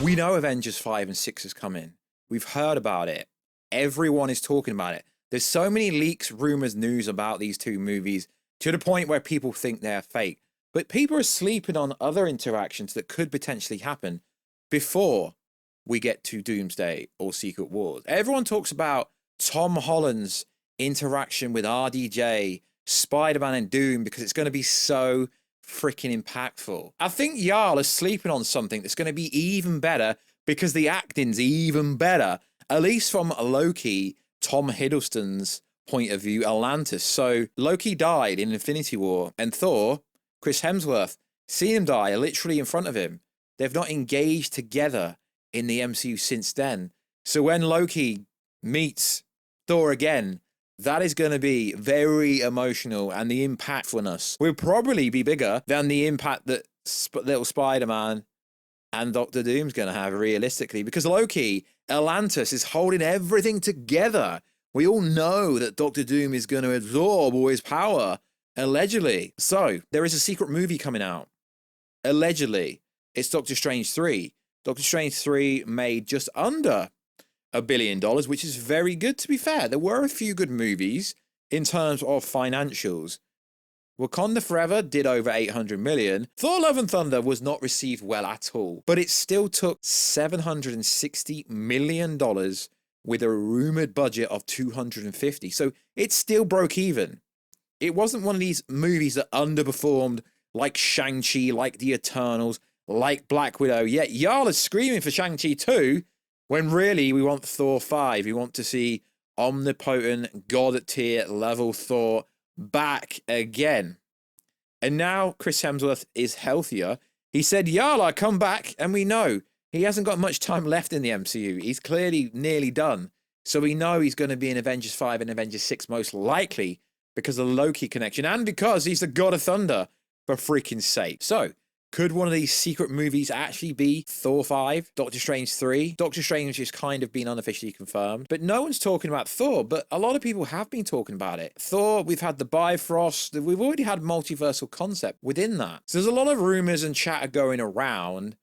We know Avengers 5 and 6 is coming. We've heard about it. Everyone is talking about it. There's so many leaks, rumors, news about these two movies to the point where people think they're fake. But people are sleeping on other interactions that could potentially happen before we get to Doomsday or Secret Wars. Everyone talks about Tom Holland's interaction with RDJ, Spider-Man and Doom because it's going to be so freaking impactful. I think Jarl is sleeping on something that's going to be even better because the acting's even better, at least from Loki, Tom Hiddleston's point of view, Atlantis. So Loki died in Infinity War, and Thor, Chris Hemsworth, seen him die literally in front of him. They've not engaged together in the MCU since then. So when Loki meets Thor again, that is going to be very emotional, and the impactfulness will probably be bigger than the impact that little Spider-Man and Doctor Doom's going to have realistically, because Loki, Atlantis, is holding everything together. We all know that Doctor Doom is going to absorb all his power, allegedly. So there is a secret movie coming out. Allegedly, it's Doctor Strange 3. Doctor Strange 3 made just under $1 billion, which is very good, to be fair. There were a few good movies in terms of financials. Wakanda Forever did over 800 million. Thor Love and Thunder was not received well at all, but it still took $760 million with a rumored budget of 250. So it still broke even. It wasn't one of these movies that underperformed like Shang-Chi, like The Eternals, like Black Widow. Yet y'all are screaming for Shang-Chi 2 when really we want Thor 5. We want to see omnipotent, god tier level Thor back again. And now Chris Hemsworth is healthier. He said, Yala, come back. And we know he hasn't got much time left in the MCU. He's clearly nearly done. So we know he's going to be in Avengers 5 and Avengers 6 most likely because of the Loki connection and because he's the God of Thunder, for freaking sake. So could one of these secret movies actually be Thor 5, Doctor Strange 3? Doctor Strange has kind of been unofficially confirmed, but no one's talking about Thor, but a lot of people have been talking about it. Thor, we've had the Bifrost, we've already had multiversal concept within that. So there's a lot of rumors and chatter going around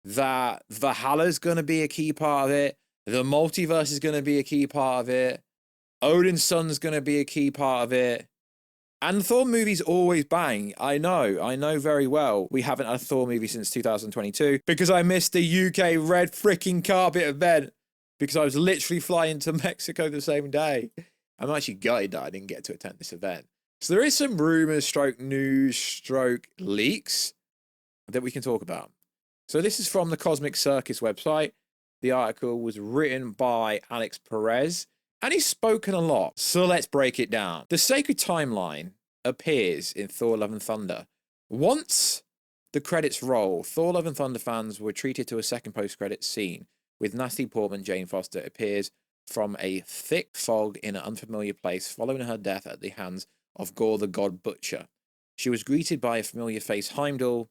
that Valhalla is going to be a key part of it, the multiverse is going to be a key part of it, Odin's son's going to be a key part of it. And the Thor movies always bang. I know very well. We haven't had a Thor movie since 2022 because I missed the UK red freaking carpet event because I was literally flying to Mexico the same day. I'm actually gutted that I didn't get to attend this event. So there is some rumors, stroke news, stroke leaks that we can talk about. So this is from the Cosmic Circus website. The article was written by Alex Perez, and he's spoken a lot. So let's break it down. The sacred timeline appears in Thor Love and Thunder. Once the credits roll, Thor Love and Thunder fans were treated to a second post-credits scene with Natalie Portman, Jane Foster, appears from a thick fog in an unfamiliar place following her death at the hands of Gore the God Butcher. She was greeted by a familiar face, Heimdall,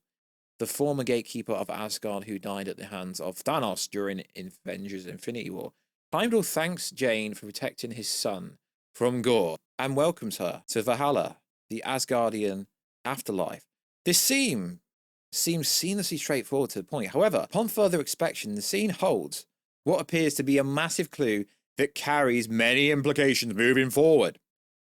the former gatekeeper of Asgard who died at the hands of Thanos during Avengers Infinity War. Heimdall thanks Jane for protecting his son from Gore and welcomes her to Valhalla, the Asgardian afterlife. This scene seems seamlessly straightforward to the point. However, upon further inspection, the scene holds what appears to be a massive clue that carries many implications moving forward.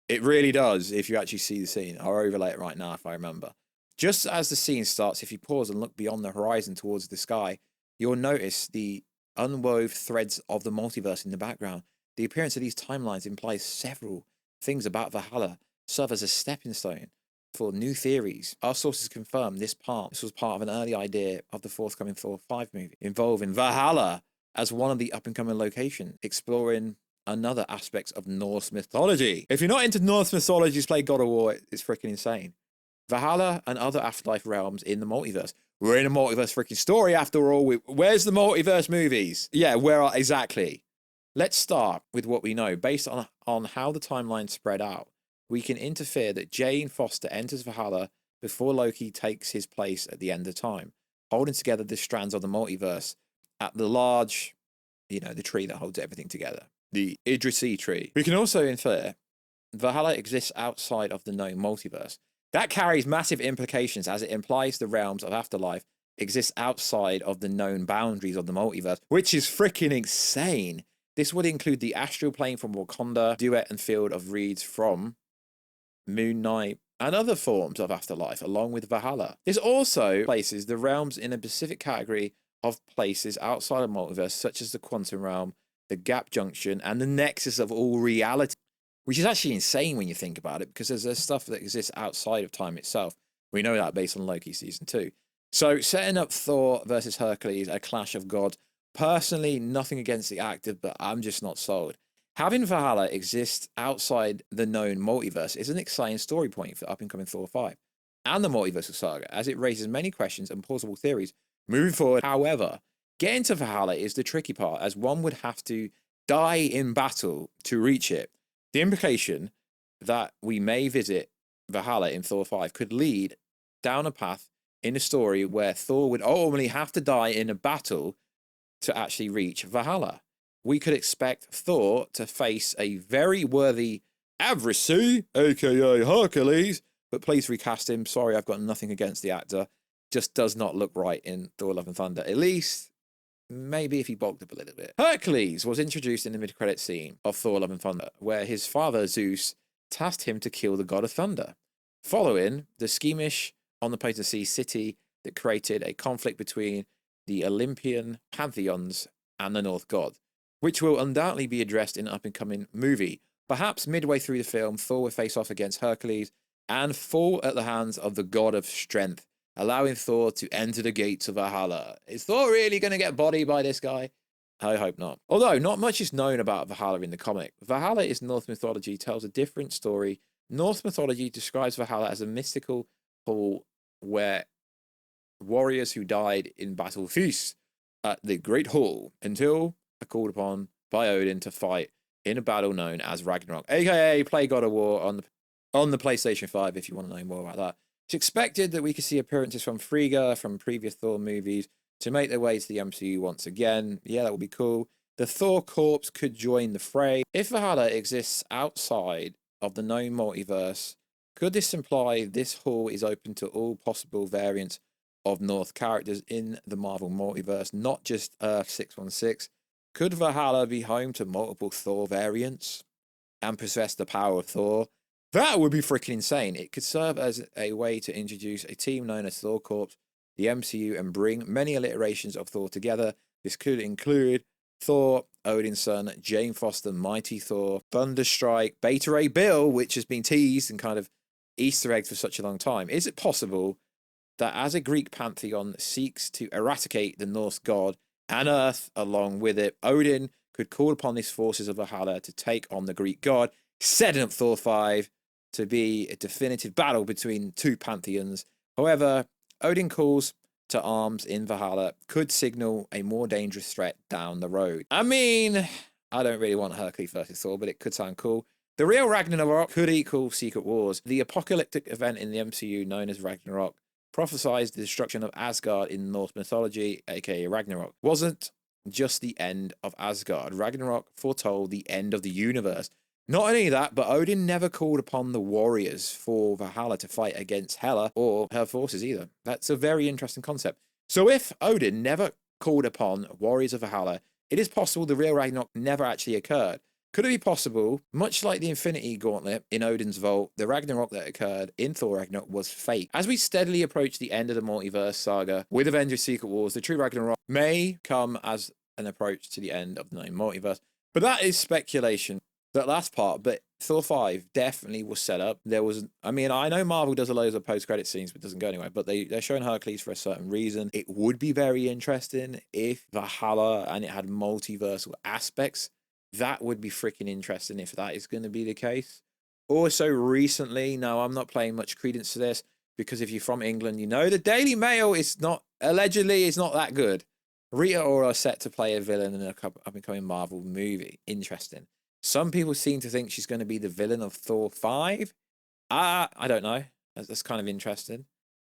It really does, if you actually see the scene. I'll overlay it right now if I remember. Just as the scene starts, if you pause and look beyond the horizon towards the sky, you'll notice the unwove threads of the multiverse in the background. The appearance of these timelines implies several things about Valhalla, serve as a stepping stone for new theories. Our sources confirm this was part of an early idea of the forthcoming Thor 5 movie, involving Valhalla as one of the up-and-coming locations, exploring another aspect of Norse mythology. If you're not into Norse mythology, just play God of War, it's freaking insane. Valhalla and other afterlife realms in the multiverse. We're in a multiverse freaking story after all. Where's the multiverse movies? Yeah, where are exactly? Let's start with what we know. Based on how the timeline spread out, we can infer that Jane Foster enters Valhalla before Loki takes his place at the end of time, holding together the strands of the multiverse at the large, the tree that holds everything together, the Idrisi tree. We can also infer Valhalla exists outside of the known multiverse. That carries massive implications as it implies the realms of afterlife exists outside of the known boundaries of the multiverse, which is freaking insane. This would include the astral plane from Wakanda, duet and field of reeds from Moon Knight, and other forms of afterlife, along with Valhalla. This also places the realms in a specific category of places outside of multiverse, such as the quantum realm, the gap junction, and the nexus of all reality, which is actually insane when you think about it, because there's stuff that exists outside of time itself. We know that based on Loki season 2. So setting up Thor versus Hercules, a clash of gods. Personally, nothing against the actor, but I'm just not sold. Having Valhalla exist outside the known multiverse is an exciting story point for up-and-coming Thor 5 and the multiversal saga, as it raises many questions and plausible theories moving forward. However, getting to Valhalla is the tricky part, as one would have to die in battle to reach it. The implication that we may visit Valhalla in Thor 5 could lead down a path in the story where Thor would ultimately have to die in a battle to actually reach Valhalla. We could expect Thor to face a very worthy adversary, aka Hercules, but please recast him. Sorry, I've got nothing against the actor. Just does not look right in Thor Love and Thunder. At least, maybe if he bulked up a little bit. Hercules was introduced in the mid-credit scene of Thor Love and Thunder, where his father, Zeus, tasked him to kill the god of thunder, following the schemish on the place of sea city that created a conflict between the Olympian pantheons and the North god, which will undoubtedly be addressed in an up-and-coming movie. Perhaps midway through the film, Thor will face off against Hercules and fall at the hands of the god of strength, allowing Thor to enter the gates of Valhalla. Is Thor really going to get bodied by this guy? I hope not. Although not much is known about Valhalla in the comic. Valhalla is Norse mythology, tells a different story. Norse mythology describes Valhalla as a mystical hall where warriors who died in battle feast at the Great Hall until are called upon by Odin to fight in a battle known as Ragnarok, aka play God of War on the PlayStation 5 if you want to know more about that. It's expected that we could see appearances from Frigga from previous Thor movies to make their way to the MCU once again. Yeah, that would be cool. The Thor corpse could join the fray. If Valhalla exists outside of the known multiverse, could this imply this hall is open to all possible variants of North characters in the Marvel multiverse, not just Earth 616? Could Valhalla be home to multiple Thor variants and possess the power of Thor? That would be freaking insane. It could serve as a way to introduce a team known as Thor Corps, the MCU, and bring many alliterations of Thor together. This could include Thor, Odin's son, Jane Foster, Mighty Thor, Thunderstrike, Beta Ray Bill, which has been teased and kind of Easter egged for such a long time. Is it possible that as a Greek pantheon seeks to eradicate the Norse god and Earth along with it, Odin could call upon these forces of Valhalla to take on the Greek god, setting up Thor 5 to be a definitive battle between two pantheons. However, Odin calls to arms in Valhalla could signal a more dangerous threat down the road. I mean, I don't really want Hercules versus Thor, but it could sound cool. The real Ragnarok could equal Secret Wars. The apocalyptic event in the MCU known as Ragnarok prophesied the destruction of Asgard in Norse mythology, aka Ragnarok. Wasn't just the end of Asgard. Ragnarok foretold the end of the universe. Not only that, but Odin never called upon the warriors for Valhalla to fight against Hela or her forces either. That's a very interesting concept. So if Odin never called upon warriors of Valhalla, it is possible the real Ragnarok never actually occurred. Could it be possible, much like the Infinity Gauntlet in Odin's Vault, the Ragnarok that occurred in Thor Ragnarok was fake? As we steadily approach the end of the multiverse saga with Avengers Secret Wars, the true Ragnarok may come as an approach to the end of the known multiverse. But that is speculation. That last part, but Thor 5 definitely was set up. There was, I mean, I know Marvel does a load of post-credit scenes, but it doesn't go anywhere. But they're showing Hercules for a certain reason. It would be very interesting if Valhalla and it had multiversal aspects. That would be freaking interesting if that is going to be the case. Also, recently, no, I'm not playing much credence to this because if you're from England, you know the Daily Mail is not, allegedly, is not that good. Rita Ora set to play a villain in an up-and-coming Marvel movie. Interesting. Some people seem to think she's going to be the villain of Thor 5. I don't know. That's kind of interesting.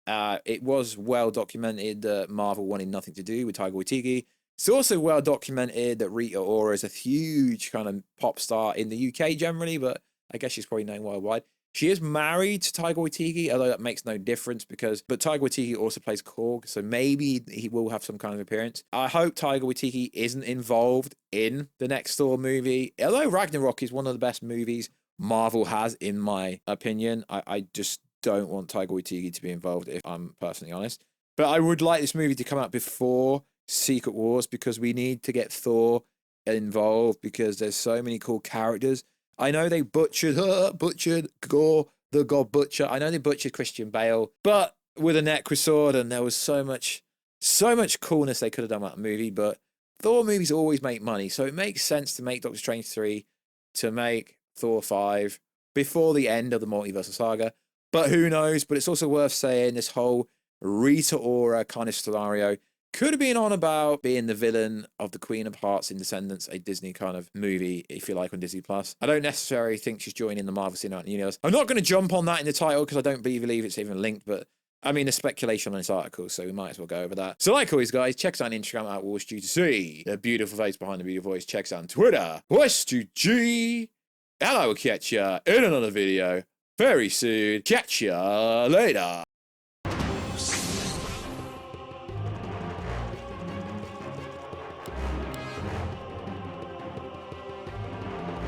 It was well documented that Marvel wanted nothing to do with Taika Waititi. It's also well documented that Rita Ora is a huge kind of pop star in the UK generally, but I guess she's probably known worldwide. She is married to Taika Waititi, although that makes no difference but Taika Waititi also plays Korg, so maybe he will have some kind of appearance. I hope Taika Waititi isn't involved in the next Thor movie, although Ragnarok is one of the best movies Marvel has, in my opinion. I just don't want Taika Waititi to be involved, if I'm personally honest. But I would like this movie to come out before Secret Wars, because we need to get Thor involved, because there's so many cool characters. I know they butchered Gore, the God Butcher. I know they butchered Christian Bale, but with a Necrosword, and there was so much coolness they could have done with that movie. But Thor movies always make money, so it makes sense to make Doctor Strange 3, to make Thor 5 before the end of the multiverse saga. But who knows? But it's also worth saying this whole Rita Ora kind of scenario could have been on about being the villain of the Queen of Hearts in Descendants, a Disney kind of movie, if you like, on Disney Plus. I don't necessarily think she's joining the Marvel Cinematic Universe. I'm not going to jump on that in the title because I don't believe it's even linked, but I mean, there's speculation on this article, so we might as well go over that. So like always, guys, check us out on Instagram at Warstu to see the beautiful face behind the beautiful voice. Check us out on Twitter, Warstu. And I will catch ya in another video very soon. Catch ya later.